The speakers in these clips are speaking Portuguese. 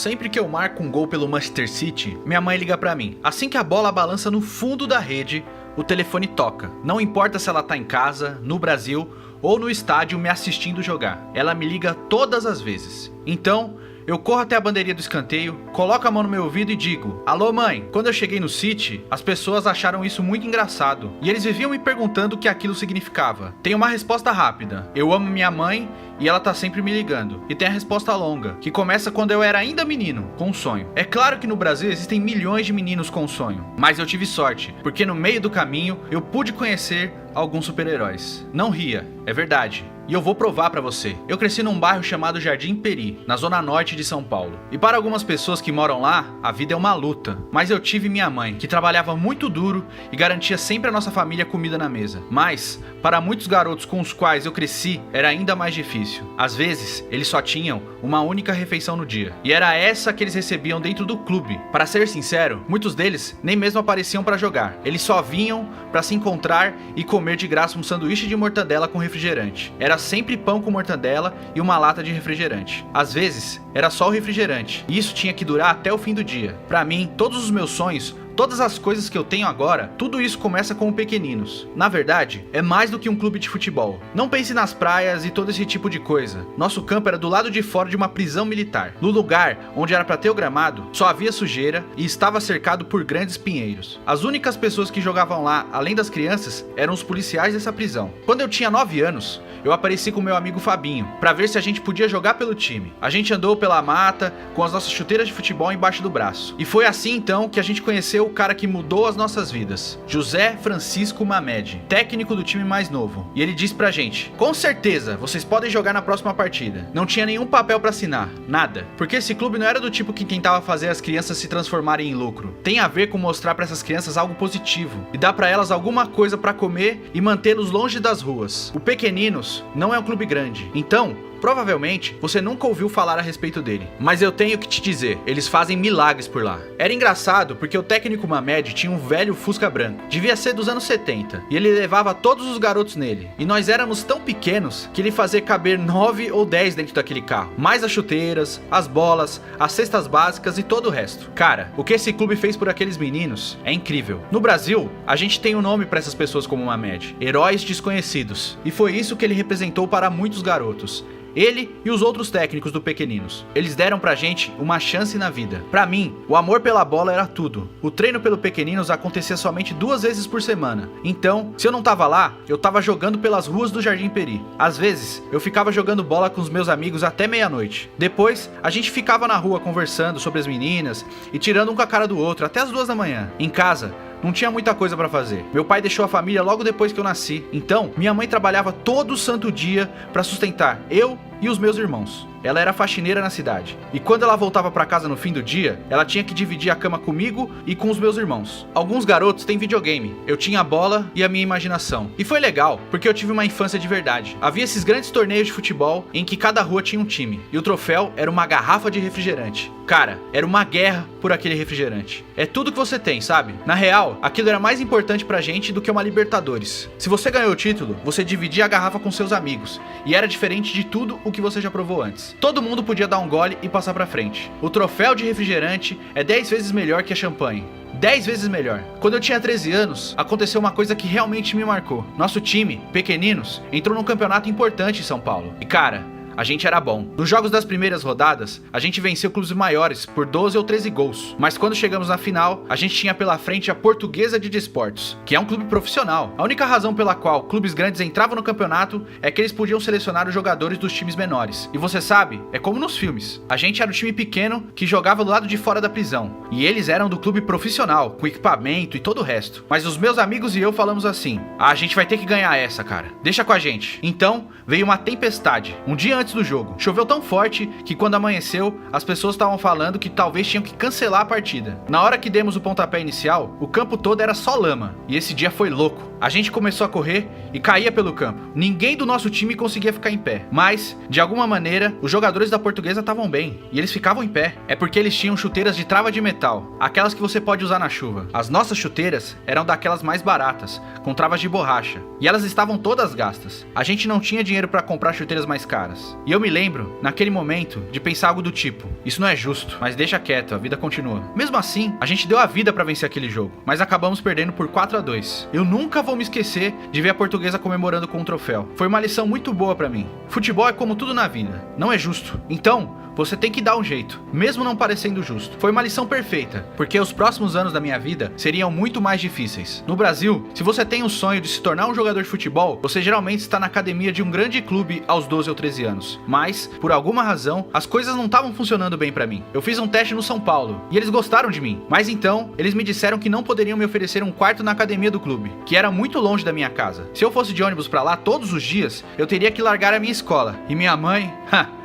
Sempre que eu marco um gol pelo Manchester City, minha mãe liga pra mim. Assim que a bola balança no fundo da rede, o telefone toca. Não importa se ela tá em casa, no Brasil ou no estádio me assistindo jogar. Ela me liga todas as vezes. Então, eu corro até a bandeirinha do escanteio, coloco a mão no meu ouvido e digo: alô mãe. Quando eu cheguei no City, as pessoas acharam isso muito engraçado e eles viviam me perguntando o que aquilo significava. Tem uma resposta rápida: eu amo minha mãe e ela tá sempre me ligando. E tem a resposta longa, que começa quando eu era ainda menino, com um sonho. É claro que no Brasil existem milhões de meninos com um sonho, mas eu tive sorte, porque no meio do caminho eu pude conhecer alguns super-heróis. Não ria, é verdade. E eu vou provar pra você. Eu cresci num bairro chamado Jardim Peri, na zona norte de São Paulo. E para algumas pessoas que moram lá, a vida é uma luta. Mas eu tive minha mãe, que trabalhava muito duro e garantia sempre a nossa família comida na mesa. Mas, para muitos garotos com os quais eu cresci, era ainda mais difícil. Às vezes, eles só tinham uma única refeição no dia. E era essa que eles recebiam dentro do clube. Para ser sincero, muitos deles nem mesmo apareciam para jogar. Eles só vinham para se encontrar e comer de graça um sanduíche de mortadela com refrigerante. Era sempre pão com mortadela e uma lata de refrigerante. Às vezes, era só o refrigerante. E isso tinha que durar até o fim do dia. Para mim, todos os meus sonhos, todas as coisas que eu tenho agora, tudo isso começa com o Pequeninos. Na verdade, é mais do que um clube de futebol. Não pense nas praias e todo esse tipo de coisa. Nosso campo era do lado de fora de uma prisão militar. No lugar onde era para ter o gramado, só havia sujeira e estava cercado por grandes pinheiros. As únicas pessoas que jogavam lá, além das crianças, eram os policiais dessa prisão. Quando eu tinha 9 anos, eu apareci com meu amigo Fabinho, para ver se a gente podia jogar pelo time. A gente andou pela mata, com as nossas chuteiras de futebol embaixo do braço. E foi assim então que a gente conheceu o cara que mudou as nossas vidas, José Francisco Mamed, técnico do time mais novo. E ele disse pra gente: com certeza, vocês podem jogar na próxima partida. Não tinha nenhum papel pra assinar, nada. Porque esse clube não era do tipo que tentava fazer as crianças se transformarem em lucro. Tem a ver com mostrar pra essas crianças algo positivo e dar pra elas alguma coisa pra comer e mantê-los longe das ruas. O Pequeninos não é um clube grande, então provavelmente você nunca ouviu falar a respeito dele. Mas eu tenho que te dizer, eles fazem milagres por lá. Era engraçado porque o técnico Mamed tinha um velho Fusca branco, devia ser dos anos 70, e ele levava todos os garotos nele. E nós éramos tão pequenos que ele fazia caber 9 ou 10 dentro daquele carro, mais as chuteiras, as bolas, as cestas básicas e todo o resto. Cara, o que esse clube fez por aqueles meninos é incrível. No Brasil, a gente tem um nome para essas pessoas como Mamed: heróis desconhecidos. E foi isso que ele representou para muitos garotos. Ele e os outros técnicos do Pequeninos. Eles deram pra gente uma chance na vida. Pra mim, o amor pela bola era tudo. O treino pelo Pequeninos acontecia somente 2 vezes por semana. Então, se eu não tava lá, eu tava jogando pelas ruas do Jardim Peri. Às vezes, eu ficava jogando bola com os meus amigos até meia-noite. Depois, a gente ficava na rua conversando sobre as meninas e tirando um com a cara do outro até as 2 da manhã. Em casa, não tinha muita coisa pra fazer. Meu pai deixou a família logo depois que eu nasci. Então, minha mãe trabalhava todo santo dia pra sustentar eu e os meus irmãos. Ela era faxineira na cidade. E quando ela voltava pra casa no fim do dia, ela tinha que dividir a cama comigo e com os meus irmãos. Alguns garotos têm videogame. Eu tinha a bola e a minha imaginação. E foi legal, porque eu tive uma infância de verdade. Havia esses grandes torneios de futebol em que cada rua tinha um time. E o troféu era uma garrafa de refrigerante. Cara, era uma guerra por aquele refrigerante. É tudo que você tem, sabe? Na real, aquilo era mais importante pra gente do que uma Libertadores. Se você ganhou o título, você dividia a garrafa com seus amigos. E era diferente de tudo o que você já provou antes. Todo mundo podia dar um gole e passar pra frente. O troféu de refrigerante é 10 vezes melhor que a champanhe. 10 vezes melhor. Quando eu tinha 13 anos, aconteceu uma coisa que realmente me marcou. Nosso time, Pequeninos, entrou num campeonato importante em São Paulo. E cara, a gente era bom. Nos jogos das primeiras rodadas, a gente venceu clubes maiores por 12 ou 13 gols. Mas quando chegamos na final, a gente tinha pela frente a Portuguesa de Desportos, que é um clube profissional. A única razão pela qual clubes grandes entravam no campeonato é que eles podiam selecionar os jogadores dos times menores. E você sabe, é como nos filmes. A gente era o time pequeno que jogava do lado de fora da prisão. E eles eram do clube profissional, com equipamento e todo o resto. Mas os meus amigos e eu falamos assim: a gente vai ter que ganhar essa, cara. Deixa com a gente. Então, veio uma tempestade. Um dia antes do jogo, choveu tão forte que quando amanheceu, as pessoas estavam falando que talvez tinham que cancelar a partida. Na hora que demos o pontapé inicial, o campo todo era só lama, e esse dia foi louco. A gente começou a correr e caía pelo campo. Ninguém do nosso time conseguia ficar em pé, mas, de alguma maneira, os jogadores da Portuguesa estavam bem, e eles ficavam em pé. É porque eles tinham chuteiras de trava de metal, aquelas que você pode usar na chuva. As nossas chuteiras eram daquelas mais baratas, com travas de borracha, e elas estavam todas gastas. A gente não tinha dinheiro para comprar chuteiras mais caras. vezes. E eu me lembro, naquele momento, de pensar algo do tipo: isso não é justo, mas deixa quieto, a vida continua. Mesmo assim, a gente deu a vida pra vencer aquele jogo, mas acabamos perdendo por 4-2. Eu nunca vou me esquecer de ver a Portuguesa comemorando com um troféu. Foi uma lição muito boa pra mim. Futebol é como tudo na vida, não é justo. Então, você tem que dar um jeito, mesmo não parecendo justo. Foi uma lição perfeita, porque os próximos anos da minha vida seriam muito mais difíceis. No Brasil, se você tem o sonho de se tornar um jogador de futebol, você geralmente está na academia de um grande clube aos 12 ou 13 anos. Mas, por alguma razão, as coisas não estavam funcionando bem pra mim. Eu fiz um teste no São Paulo, e eles gostaram de mim. Mas então, eles me disseram que não poderiam me oferecer um quarto na academia do clube, que era muito longe da minha casa. Se eu fosse de ônibus pra lá todos os dias, eu teria que largar a minha escola. E minha mãe,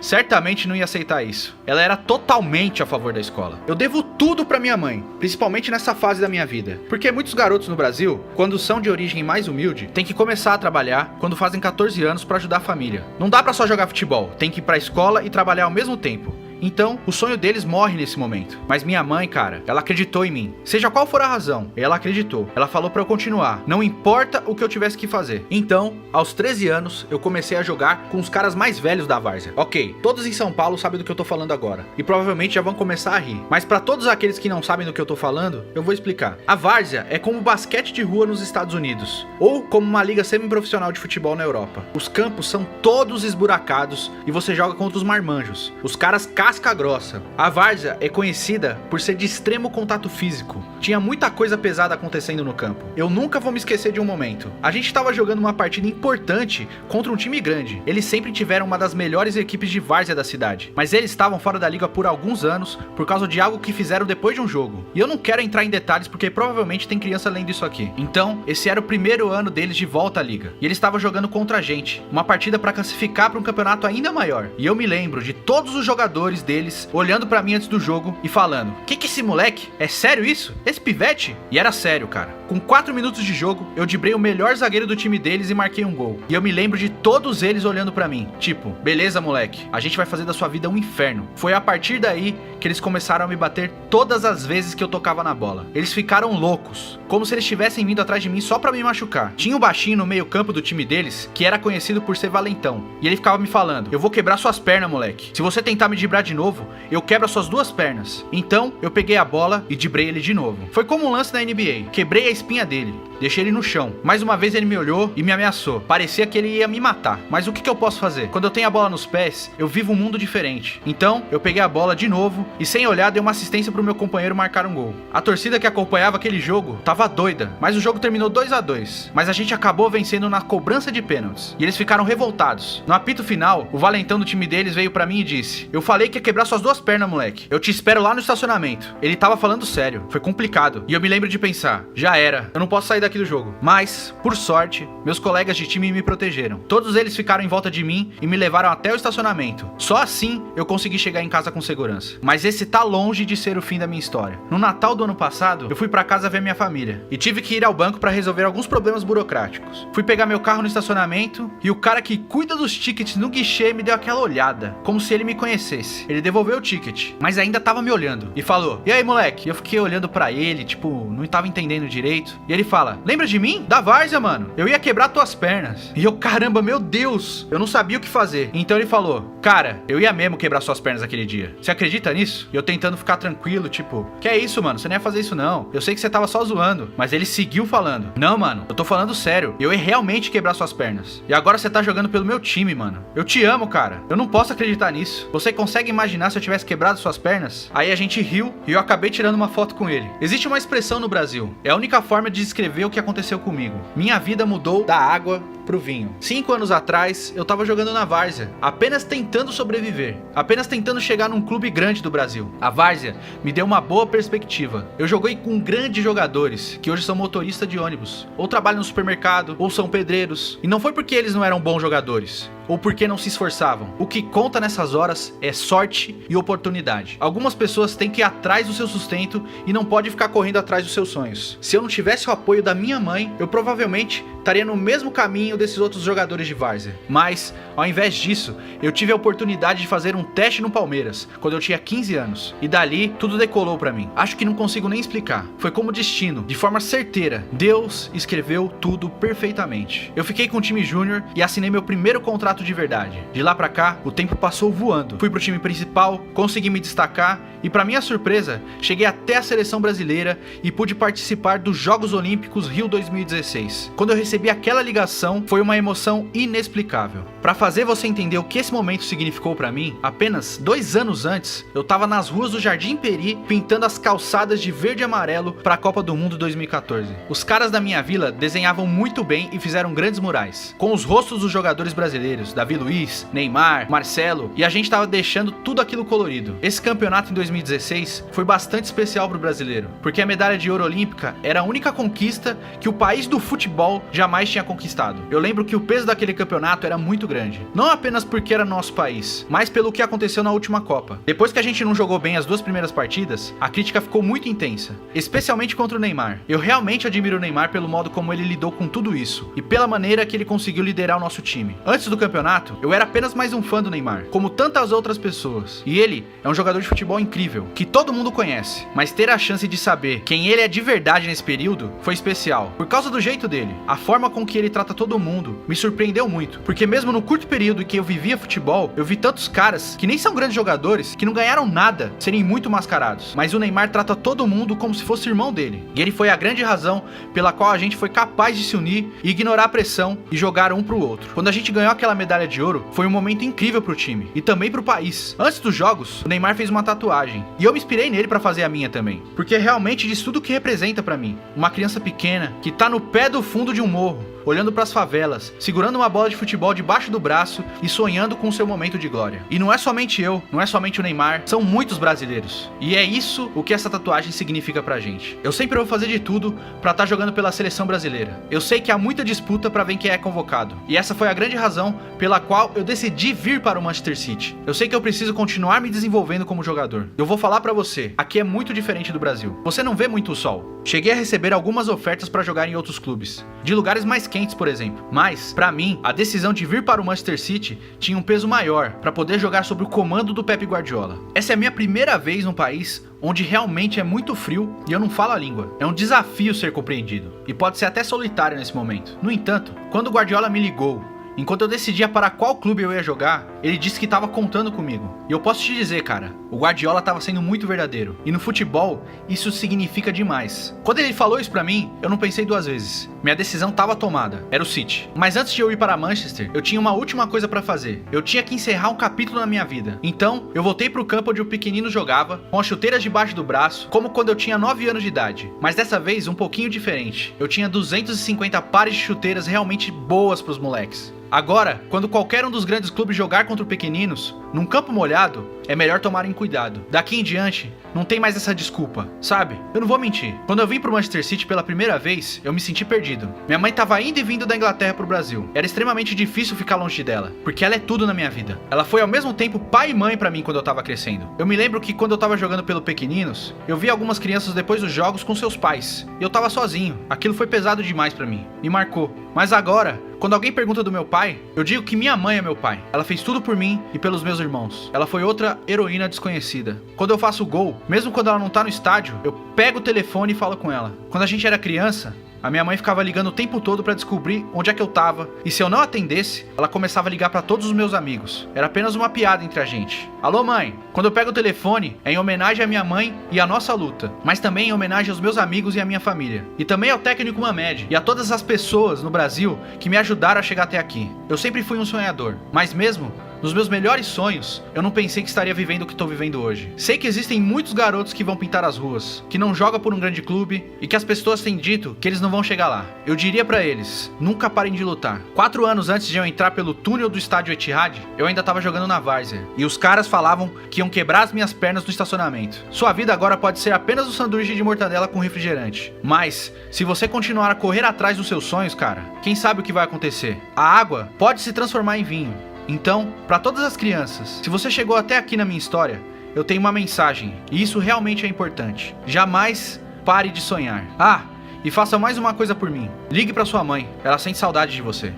certamente não ia aceitar isso. Ela era totalmente a favor da escola. Eu devo tudo pra minha mãe, principalmente nessa fase da minha vida. Porque muitos garotos no Brasil, quando são de origem mais humilde, têm que começar a trabalhar quando fazem 14 anos pra ajudar a família. Não dá pra só jogar futebol, tem que ir pra escola e trabalhar ao mesmo tempo. Então, o sonho deles morre nesse momento. Mas minha mãe, cara, ela acreditou em mim. Seja qual for a razão, ela acreditou. Ela falou pra eu continuar, não importa o que eu tivesse que fazer. Então, aos 13 anos, eu comecei a jogar com os caras mais velhos da várzea. Ok, todos em São Paulo sabem do que eu tô falando agora. E provavelmente já vão começar a rir. Mas pra todos aqueles que não sabem do que eu tô falando, eu vou explicar. A várzea é como basquete de rua nos Estados Unidos. Ou como uma liga semi-profissional de futebol na Europa. Os campos são todos esburacados e você joga contra os marmanjos. Os caras casca grossa. A várzea é conhecida por ser de extremo contato físico. Tinha muita coisa pesada acontecendo no campo. Eu nunca vou me esquecer de um momento. A gente estava jogando uma partida importante contra um time grande. Eles sempre tiveram uma das melhores equipes de várzea da cidade. Mas eles estavam fora da liga por alguns anos por causa de algo que fizeram depois de um jogo. E eu não quero entrar em detalhes porque provavelmente tem criança lendo isso aqui. Então, esse era o primeiro ano deles de volta à liga. E eles estavam jogando contra a gente. Uma partida para classificar para um campeonato ainda maior. E eu me lembro de todos os jogadores deles olhando pra mim antes do jogo e falando: que esse moleque? É sério isso? Esse pivete? E era sério, cara. Com 4 minutos de jogo, eu driblei o melhor zagueiro do time deles e marquei um gol. E eu me lembro de todos eles olhando pra mim, tipo: beleza, moleque, a gente vai fazer da sua vida um inferno. Foi a partir daí que eles começaram a me bater todas as vezes que eu tocava na bola. Eles ficaram loucos, como se eles tivessem vindo atrás de mim só pra me machucar. Tinha um baixinho no meio campo do time deles que era conhecido por ser valentão. E ele ficava me falando: eu vou quebrar suas pernas, moleque. Se você tentar me driblar de novo, eu quebro as suas 2 pernas. Então, eu peguei a bola e driblei ele de novo. Foi como um lance na NBA. Quebrei a espinha dele, deixei ele no chão. Mais uma vez ele me olhou e me ameaçou. Parecia que ele ia me matar. Mas o que eu posso fazer? Quando eu tenho a bola nos pés, eu vivo um mundo diferente. Então, eu peguei a bola de novo e sem olhar dei uma assistência pro meu companheiro marcar um gol. A torcida que acompanhava aquele jogo tava doida, mas o jogo terminou 2-2. Mas a gente acabou vencendo na cobrança de pênaltis. E eles ficaram revoltados. No apito final, o valentão do time deles veio pra mim e disse: eu falei que ia quebrar suas 2 pernas, moleque. Eu te espero lá no estacionamento. Ele tava falando sério. Foi complicado. E eu me lembro de pensar: já era. Eu não posso sair daqui do jogo. Mas, por sorte, meus colegas de time me protegeram. Todos eles ficaram em volta de mim e me levaram até o estacionamento. Só assim eu consegui chegar em casa com segurança. Mas esse tá longe de ser o fim da minha história. No Natal do ano passado, eu fui pra casa ver minha família. E tive que ir ao banco pra resolver alguns problemas burocráticos. Fui pegar meu carro no estacionamento e o cara que cuida dos tickets no guichê me deu aquela olhada, como se ele me conhecesse. Ele devolveu o ticket, mas ainda tava me olhando. E falou: e aí, moleque? E eu fiquei olhando pra ele, tipo, não tava entendendo direito. E ele fala: lembra de mim? Da várzea, mano. Eu ia quebrar tuas pernas. E eu, caramba, meu Deus. Eu não sabia o que fazer. Então ele falou: cara, eu ia mesmo quebrar suas pernas aquele dia. Você acredita nisso? E eu tentando ficar tranquilo, tipo: que é isso, mano? Você não ia fazer isso não. Eu sei que você tava só zoando. Mas ele seguiu falando: não, mano, eu tô falando sério. Eu ia realmente quebrar suas pernas. E agora você tá jogando pelo meu time, mano. Eu te amo, cara. Eu não posso acreditar nisso. Você consegue imaginar se eu tivesse quebrado suas pernas? Aí a gente riu e eu acabei tirando uma foto com ele. Existe uma expressão no Brasil. É a única forma de descrever o que aconteceu comigo. Minha vida mudou da água pro vinho. 5 anos atrás, eu tava jogando na várzea, apenas tentando sobreviver, apenas tentando chegar num clube grande do Brasil. A várzea me deu uma boa perspectiva. Eu joguei com grandes jogadores, que hoje são motoristas de ônibus, ou trabalham no supermercado, ou são pedreiros. E não foi porque eles não eram bons jogadores, ou porque não se esforçavam. O que conta nessas horas é sorte e oportunidade. Algumas pessoas têm que ir atrás do seu sustento e não pode ficar correndo atrás dos seus sonhos. Se eu não tivesse o apoio da minha mãe, eu provavelmente estaria no mesmo caminho desses outros jogadores de várzea. Mas, ao invés disso, eu tive a oportunidade de fazer um teste no Palmeiras, quando eu tinha 15 anos. E dali, tudo decolou pra mim. Acho que não consigo nem explicar. Foi como destino, de forma certeira. Deus escreveu tudo perfeitamente. Eu fiquei com o time júnior e assinei meu primeiro contrato campeonato de verdade. De lá pra cá, o tempo passou voando. Fui pro time principal, consegui me destacar e, pra minha surpresa, cheguei até a seleção brasileira e pude participar dos Jogos Olímpicos Rio 2016. Quando eu recebi aquela ligação, foi uma emoção inexplicável. Pra fazer você entender o que esse momento significou pra mim, apenas 2 anos antes, eu tava nas ruas do Jardim Peri pintando as calçadas de verde e amarelo pra Copa do Mundo 2014. Os caras da minha vila desenhavam muito bem e fizeram grandes murais, com os rostos dos jogadores brasileiros, Davi Luiz, Neymar, Marcelo, e a gente tava deixando tudo aquilo colorido. Esse campeonato em 2016 foi bastante especial pro brasileiro, porque a medalha de ouro olímpica era a única conquista que o país do futebol jamais tinha conquistado. Eu lembro que o peso daquele campeonato era muito grande, não apenas porque era nosso país, mas pelo que aconteceu na última Copa. Depois que a gente não jogou bem as 2 primeiras partidas, a crítica ficou muito intensa, especialmente contra o Neymar. Eu realmente admiro o Neymar pelo modo como ele lidou com tudo isso e pela maneira que ele conseguiu liderar o nosso time. Antes do campeonato, eu era apenas mais um fã do Neymar, como tantas outras pessoas. E ele é um jogador de futebol incrível, que todo mundo conhece, mas ter a chance de saber quem ele é de verdade nesse período foi especial, por causa do jeito dele. A forma com que ele trata todo mundo me surpreendeu muito, porque mesmo no curto período em que eu vivia futebol, eu vi tantos caras que nem são grandes jogadores, que não ganharam nada, serem muito mascarados. Mas o Neymar trata todo mundo como se fosse irmão dele. E ele foi a grande razão pela qual a gente foi capaz de se unir e ignorar a pressão e jogar um pro outro. Quando a gente ganhou aquela medalha de ouro, foi um momento incrível pro time e também pro país. Antes dos jogos, o Neymar fez uma tatuagem e eu me inspirei nele pra fazer a minha também, porque realmente diz tudo o que representa pra mim. Uma criança pequena que tá no pé do fundo de um morro, olhando pras favelas, segurando uma bola de futebol debaixo do braço e sonhando com o seu momento de glória. E não é somente eu, não é somente o Neymar, são muitos brasileiros. E é isso o que essa tatuagem significa pra gente. Eu sempre vou fazer de tudo pra estar jogando pela seleção brasileira. Eu sei que há muita disputa pra ver quem é convocado. E essa foi a grande razão pela qual eu decidi vir para o Manchester City. Eu sei que eu preciso continuar me desenvolvendo como jogador. Eu vou falar pra você, aqui é muito diferente do Brasil. Você não vê muito o sol. Cheguei a receber algumas ofertas pra jogar em outros clubes, de lugares mais quentes, por exemplo. Mas, pra mim, a decisão de vir para o Manchester City tinha um peso maior pra poder jogar sob o comando do Pep Guardiola. Essa é a minha primeira vez num país onde realmente é muito frio e eu não falo a língua. É um desafio ser compreendido e pode ser até solitário nesse momento. No entanto, quando o Guardiola me ligou, enquanto eu decidia para qual clube eu ia jogar, ele disse que estava contando comigo. E eu posso te dizer, cara, o Guardiola estava sendo muito verdadeiro. E no futebol, isso significa demais. Quando ele falou isso pra mim, eu não pensei 2 vezes. Minha decisão estava tomada, era o City. Mas antes de eu ir para Manchester, eu tinha uma última coisa pra fazer. Eu tinha que encerrar um capítulo na minha vida. Então, eu voltei pro campo onde o pequenino jogava, com as chuteiras debaixo do braço, como quando eu tinha 9 anos de idade. Mas dessa vez, um pouquinho diferente. Eu tinha 250 pares de chuteiras realmente boas pros moleques. Agora, quando qualquer um dos grandes clubes jogar contra os pequeninos, num campo molhado, é melhor tomarem cuidado. Daqui em diante, não tem mais essa desculpa, sabe? Eu não vou mentir. Quando eu vim pro Manchester City pela primeira vez, eu me senti perdido. Minha mãe tava indo e vindo da Inglaterra pro Brasil. Era extremamente difícil ficar longe dela, porque ela é tudo na minha vida. Ela foi ao mesmo tempo pai e mãe pra mim quando eu tava crescendo. Eu me lembro que quando eu tava jogando pelo Pequeninos, eu vi algumas crianças depois dos jogos com seus pais. E eu tava sozinho. Aquilo foi pesado demais pra mim. Me marcou. Mas agora, quando alguém pergunta do meu pai, eu digo que minha mãe é meu pai. Ela fez tudo por mim e pelos meus irmãos. Ela foi outra heroína desconhecida. Quando eu faço gol, mesmo quando ela não tá no estádio, eu pego o telefone e falo com ela. Quando a gente era criança, a minha mãe ficava ligando o tempo todo pra descobrir onde é que eu tava. E se eu não atendesse, ela começava a ligar pra todos os meus amigos. Era apenas uma piada entre a gente. Alô, mãe? Quando eu pego o telefone, é em homenagem à minha mãe e à nossa luta. Mas também em homenagem aos meus amigos e à minha família. E também ao técnico Mamed e a todas as pessoas no Brasil que me ajudaram a chegar até aqui. Eu sempre fui um sonhador. Mas mesmo nos meus melhores sonhos, eu não pensei que estaria vivendo o que estou vivendo hoje. Sei que existem muitos garotos que vão pintar as ruas, que não jogam por um grande clube e que as pessoas têm dito que eles não vão chegar lá. Eu diria pra eles, nunca parem de lutar. 4 anos antes de eu entrar pelo túnel do estádio Etihad, eu ainda estava jogando na várzea. E os caras falavam que iam quebrar as minhas pernas no estacionamento. Sua vida agora pode ser apenas um sanduíche de mortadela com refrigerante. Mas, se você continuar a correr atrás dos seus sonhos, cara, quem sabe o que vai acontecer? A água pode se transformar em vinho. Então, para todas as crianças, se você chegou até aqui na minha história, eu tenho uma mensagem, e isso realmente é importante. Jamais pare de sonhar. Ah, e faça mais uma coisa por mim. Ligue para sua mãe, ela sente saudade de você.